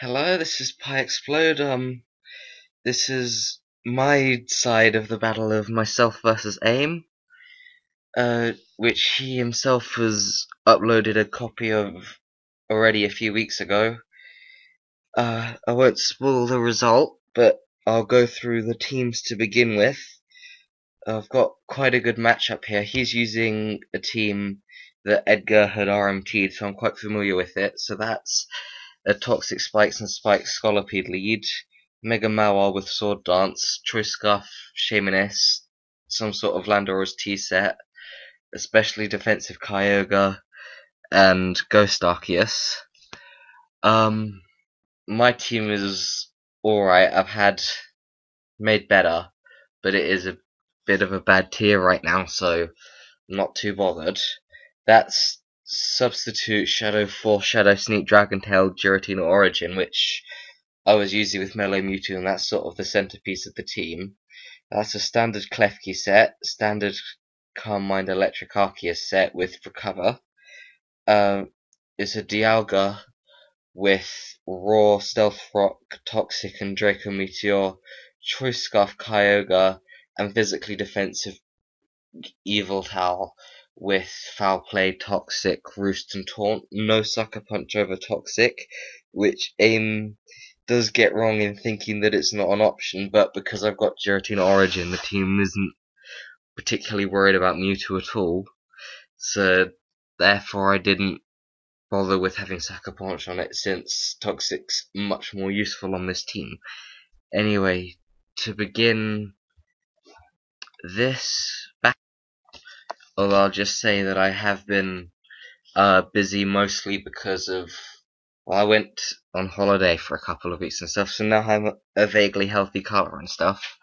Hello, this is Piexplode. This is my side of the battle of myself versus AIM, which he himself has uploaded a copy of already a few weeks ago. I won't spoil the result, but I'll go through the teams to begin with. I've got quite a good matchup here. He's using a team that Edgar had RMT'd, so I'm quite familiar with it. So that's a Toxic Spikes and Spikes Scolipede lead, Mega Mawile with Sword Dance, Choice Scarf, Shaymin-S, some sort of Landorus-T set, especially defensive Kyogre, and Ghost Arceus. My team is alright. I've had made better, but it is a bit of a bad tier right now, so I'm not too bothered. That's Substitute Shadow Force, Shadow Sneak, Dragon Tail, Giratina Origin, which I was using with Mellow Mewtwo, and that's sort of the centerpiece of the team. That's a standard Klefki set, standard Calm Mind Electric Arceus set with Recover. It's a Dialga with Raw, Stealth Rock, Toxic, and Draco Meteor, Choice Scarf Kyogre, and physically defensive Yveltal with Foul Play, Toxic, Roost, and Taunt. No Sucker Punch over Toxic, which AIM does get wrong in thinking that it's not an option, but because I've got Giratina Origin, the team isn't particularly worried about Mewtwo at all, so therefore I didn't bother with having Sucker Punch on it, since Toxic's much more useful on this team. Anyway, to begin this battle, I'll just say that I have been busy mostly because of, well, I went on holiday for a couple of weeks and stuff, so now I'm a vaguely healthy color and stuff.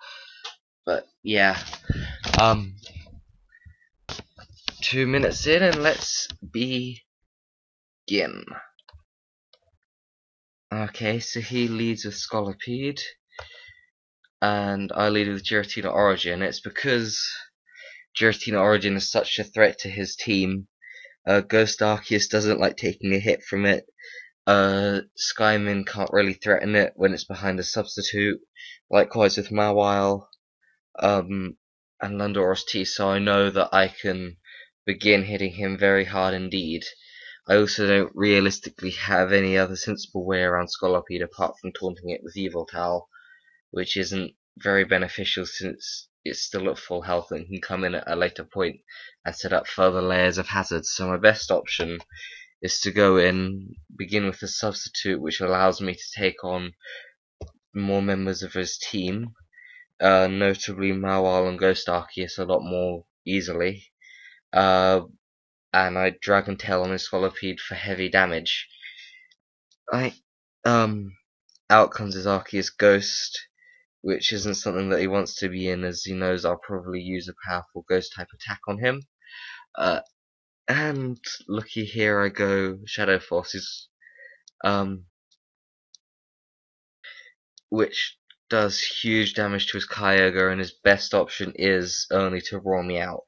But yeah, 2 minutes in and let's begin. Okay, so he leads with Scolipede, and I lead with Giratina Origin. It's because Giratina Origin is such a threat to his team. Ghost Arceus doesn't like taking a hit from it. Skymin can't really threaten it when it's behind a substitute. Likewise with Mawile, and Landorus-T, so I know that I can begin hitting him very hard indeed. I also don't realistically have any other sensible way around Scolipede apart from taunting it with Yveltal, which isn't very beneficial since it's still at full health and can come in at a later point and set up further layers of hazards. So my best option is to go in, begin with a substitute, which allows me to take on more members of his team, notably Mawile and Ghost Arceus, a lot more easily. And I Dragon Tail on his Scolipede for heavy damage. Out comes his Arceus-Ghost, which isn't something that he wants to be in, as he knows I'll probably use a powerful Ghost type attack on him. And looky here I go, Shadow Forces, which does huge damage to his Kyogre, and his best option is only to roar me out.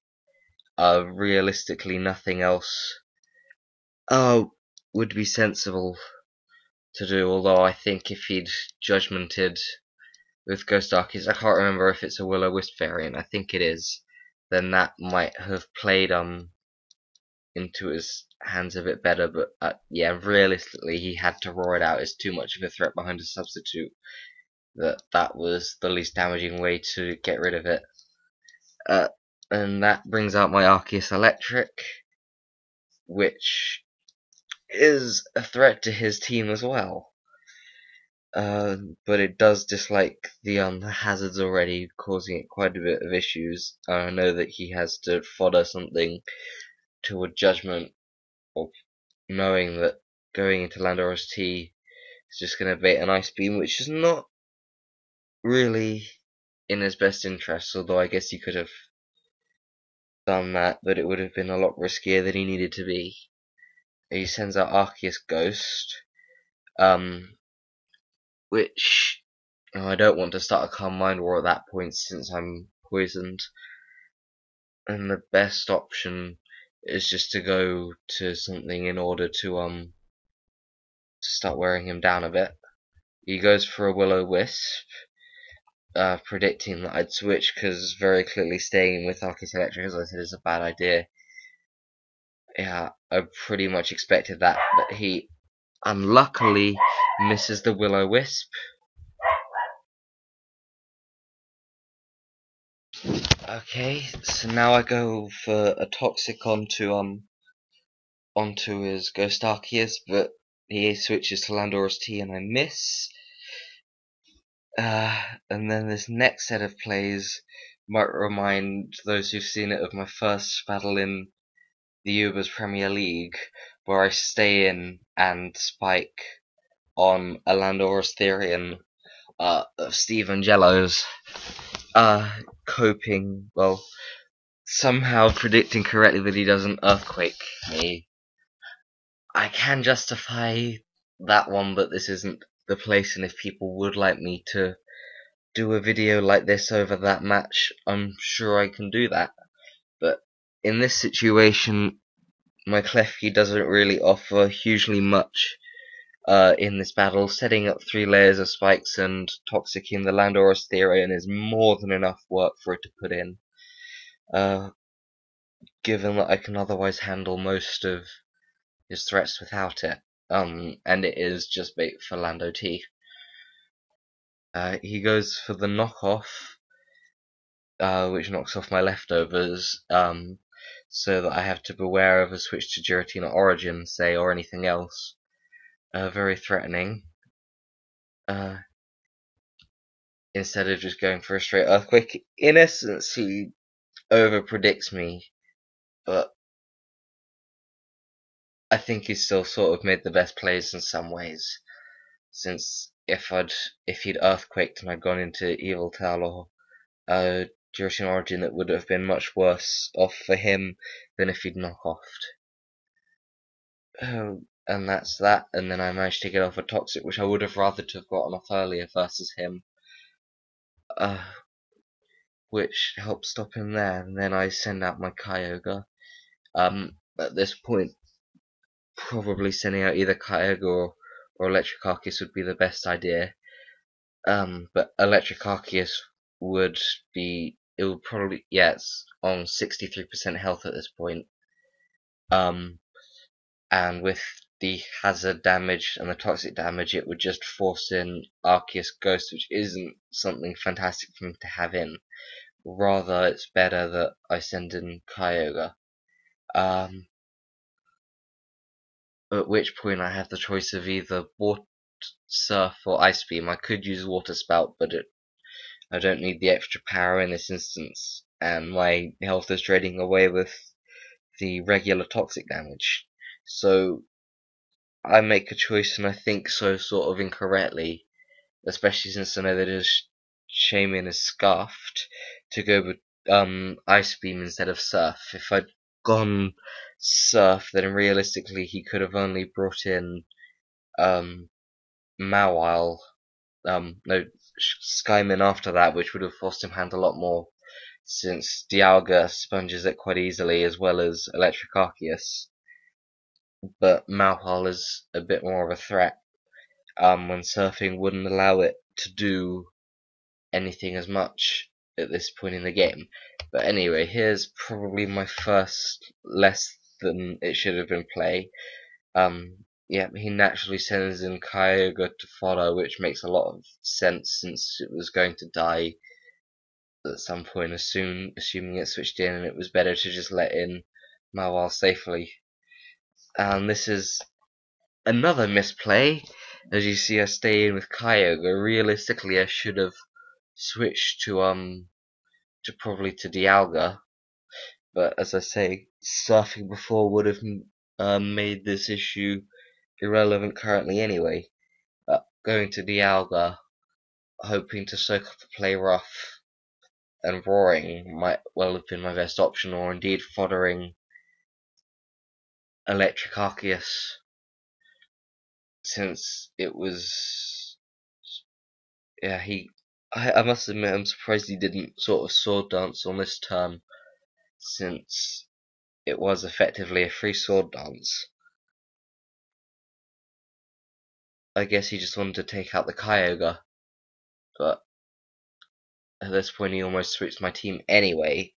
Realistically, nothing else would be sensible to do, although I think if he'd Judgmented with Ghost Arceus, I can't remember if it's a Will-O-Wisp variant, I think it is, then that might have played into his hands a bit better, but yeah, realistically he had to roar it out. It's too much of a threat behind a substitute. That was the least damaging way to get rid of it. And that brings out my Arceus-Electric, which is a threat to his team as well. But it does dislike the hazards already, causing it quite a bit of issues. I know that he has to fodder something to a judgment of knowing that going into Landorus-T is just going to bait an Ice Beam, which is not really in his best interest, although I guess he could have done that, but it would have been a lot riskier than he needed to be. He sends out Arceus-Ghost, which I don't want to start a Calm Mind War at that point since I'm poisoned, and the best option is just to go to something in order to start wearing him down a bit. he goes for a Will-O-Wisp, predicting that I'd switch, because very clearly staying with Arceus-Electric, as I said, is a bad idea. Yeah, I pretty much expected that, but he unluckily misses the Will-O-Wisp. Okay, so now I go for a Toxic onto his Ghost Arceus, but he switches to Landorus-T and I miss. And then this next set of plays might remind those who've seen it of my first battle in the Ubers Premier League, where I stay in and spike on a Landorus-Therian of Steve Angelo's, coping, well, somehow predicting correctly that he doesn't Earthquake me. I can justify that one, but this isn't the place, and if people would like me to do a video like this over that match, I'm sure I can do that. But in this situation, my Klefki doesn't really offer hugely much in this battle. Setting up 3 layers of spikes and toxicing the Landorus-Therian is more than enough work for it to put in, given that I can otherwise handle most of his threats without it. And it is just bait for Lando-T. He goes for the knockoff, which knocks off my leftovers, so that I have to beware of a switch to Giratina Origin, say, or anything else. Very threatening. Instead of just going for a straight Earthquake. In essence, he over-predicts me, but I think he's still sort of made the best plays in some ways. Since if he'd Earthquaked and I'd gone into Evil-Tail or Giratina Origin, it would have been much worse off for him than if he'd knock-offed. And that's that, and then I managed to get off a Toxic, which I would have rather to have gotten off earlier versus him, which helped stop him there, and then I send out my Kyogre. At this point, probably sending out either Kyogre or Electric Arceus would be the best idea, but Electric Arceus would be, it would probably, yeah, it's on 63% health at this point, and with the hazard damage and the toxic damage, it would just force in Arceus-Ghost, which isn't something fantastic for me to have in. Rather, it's better that I send in Kyogre. At which point I have the choice of either Water Surf or Ice Beam. I could use Water Spout, but I don't need the extra power in this instance, and my health is trading away with the regular toxic damage. So I make a choice, and I think so sort of incorrectly, especially since I know that his Shaymin is scuffed, to go with Ice Beam instead of Surf. If I'd gone Surf, then realistically he could have only brought in Mawile, no, Skymin after that, which would have forced him hand a lot more, since Dialga sponges it quite easily, as well as Electric Arceus. But Mawile is a bit more of a threat, when Surfing wouldn't allow it to do anything as much at this point in the game. But anyway, here's probably my first less than it should have been play. Yeah, he naturally sends in Kyogre to follow, which makes a lot of sense since it was going to die at some point, assuming it switched in, and it was better to just let in Mawile safely. And this is another misplay. As you see, I stay in with Kyogre. Realistically, I should have switched to probably to Dialga, but as I say, Surfing before would have made this issue irrelevant currently anyway. Going to Dialga, hoping to soak up the play rough and roaring might well have been my best option, or indeed foddering Electric Arceus, since it was, yeah, I must admit, I'm surprised he didn't sort of sword dance on this turn, since it was effectively a free sword dance. I guess he just wanted to take out the Kyogre, but at this point he almost switched my team anyway.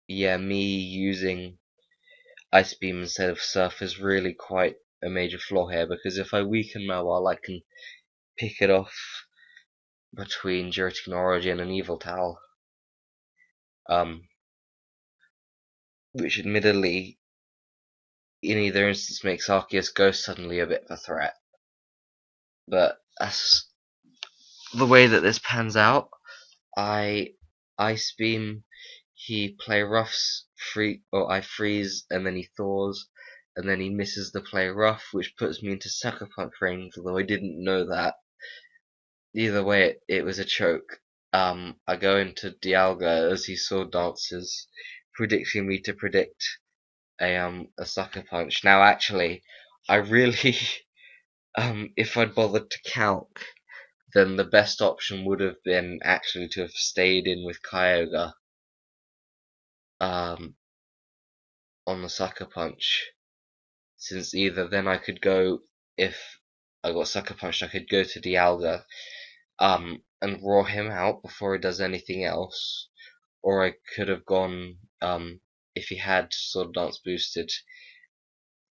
Yeah, me using Ice Beam instead of Surf is really quite a major flaw here, because if I weaken Mawile, I can pick it off between Giratina Origin and Yveltal, which admittedly in either instance makes Arceus-Ghost suddenly a bit of a threat. But that's the way that this pans out. I Ice Beam, he play roughs, I freeze, and then he thaws, and then he misses the play rough, which puts me into Sucker Punch range, although I didn't know that. Either way, it was a choke. I go into Dialga as he sword dances, predicting me to predict a Sucker Punch. Now, actually, I really, if I'd bothered to calc, then the best option would have been actually to have stayed in with Kyogre, on the Sucker Punch, since either then I could go, if I got Sucker Punched, I could go to Dialga, and raw him out before he does anything else, or I could have gone, if he had Sword Dance boosted,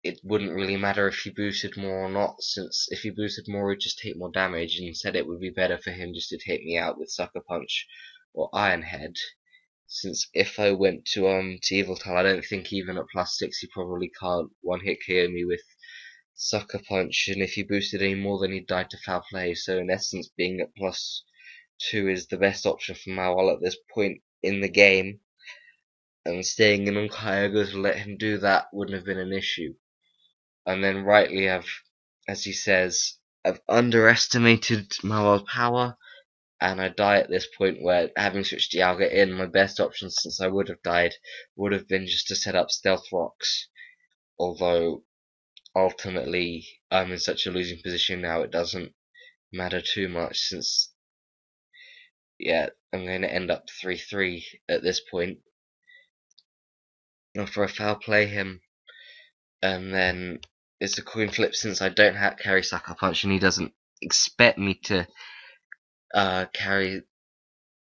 it wouldn't really matter if he boosted more or not, since if he boosted more, he'd just take more damage, and instead it would be better for him just to take me out with Sucker Punch or Iron Head, since if I went to Yveltal, I don't think even at +6 he probably can't one-hit KO me with Sucker Punch, and if he boosted any more then he'd die to Foul Play, so in essence being at +2 is the best option for Mawile at this point in the game, and staying in on Kyogre to let him do that wouldn't have been an issue. And then rightly as he says, I've underestimated Mawile's power, and I die at this point where, having switched Dialga in, my best option, since I would have died, would have been just to set up Stealth Rocks, although ultimately I'm in such a losing position now it doesn't matter too much, since yeah, I'm going to end up 3-3 at this point. After I foul play him, and then it's a coin flip, since I don't carry Sucker Punch and he doesn't expect me to carry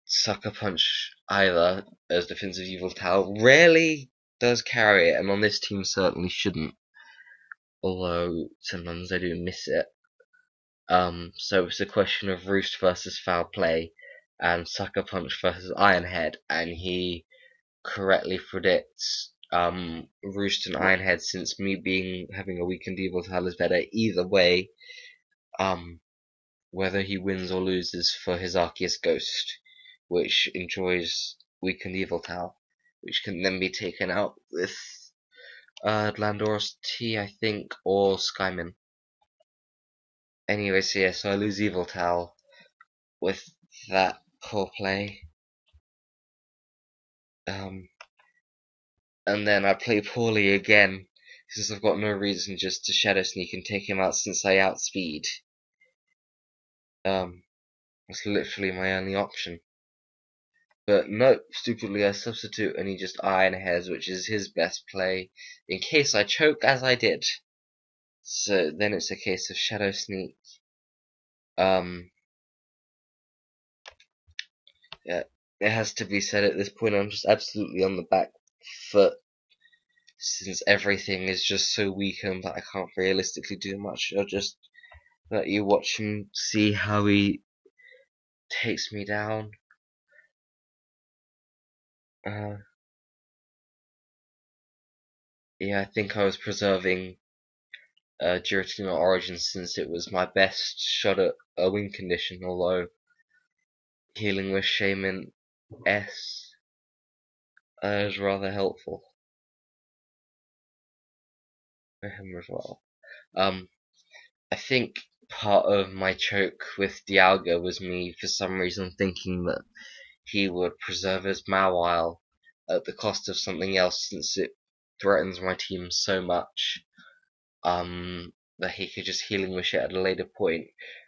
Sucker Punch either, as defensive Yveltal rarely does carry it, and on this team certainly shouldn't, although sometimes I do miss it. So it's a question of Roost versus Foul Play and Sucker Punch versus Iron Head, and he correctly predicts Roost and Iron Head, since me having a weakened Yveltal is better either way, whether he wins or loses for his Arceus-Ghost, which enjoys weakened Yveltal, which can then be taken out with Landorus-T, I think, or Skymin. Anyway, so yeah, so I lose Yveltal with that poor play. And then I play poorly again, since I've got no reason just to Shadow Sneak and take him out, since I outspeed. That's literally my only option. But no, stupidly I substitute and he just Iron Heads, which is his best play, in case I choke as I did. So then it's a case of Shadow Sneak. Yeah, it has to be said at this point, I'm just absolutely on the back foot, since everything is just so weakened that I can't realistically do much. I'll just let you watch him see how he takes me down. Yeah, I think I was preserving Giratina Origin, since it was my best shot at a win condition, although healing with Shaymin-S is rather helpful for him as well. I think part of my choke with Dialga was me, for some reason, thinking that he would preserve his Mawile at the cost of something else, since it threatens my team so much, that he could just healing wish it at a later point,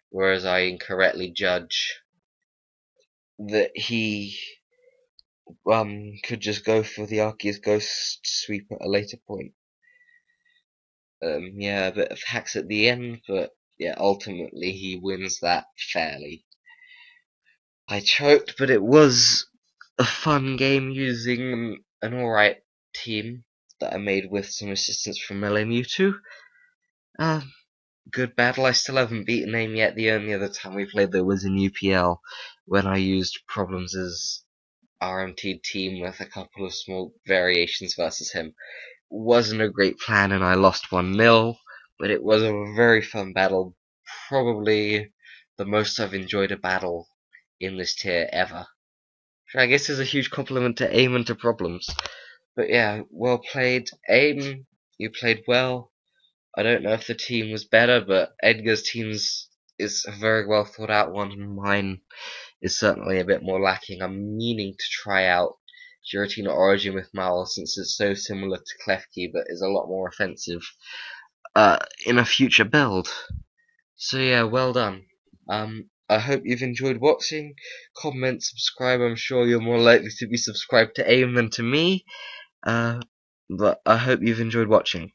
whereas I incorrectly judge that he could just go for the Arceus-Ghost sweep at a later point. Yeah, a bit of hacks at the end, but yeah, ultimately he wins that fairly. I choked, but it was a fun game using an alright team that I made with some assistance from Melee Mewtwo. Uh, Good battle. I still haven't beaten AIM yet. The only other time we played there was in UPL when I used Problems' RMT team with a couple of small variations versus him. Wasn't a great plan and I lost 1-0, but it was a very fun battle. Probably the most I've enjoyed a battle in this tier ever. Which I guess is a huge compliment to AIM and to Problems. But yeah, well played. AIM, you played well. I don't know if the team was better, but Edgar's team is a very well thought out one, and mine is certainly a bit more lacking. I'm meaning to try out Giratina Origin with Mal since it's so similar to Klefki, but is a lot more offensive in a future build. So yeah, well done. I hope you've enjoyed watching. Comment, subscribe. I'm sure you're more likely to be subscribed to AIM than to me. But I hope you've enjoyed watching.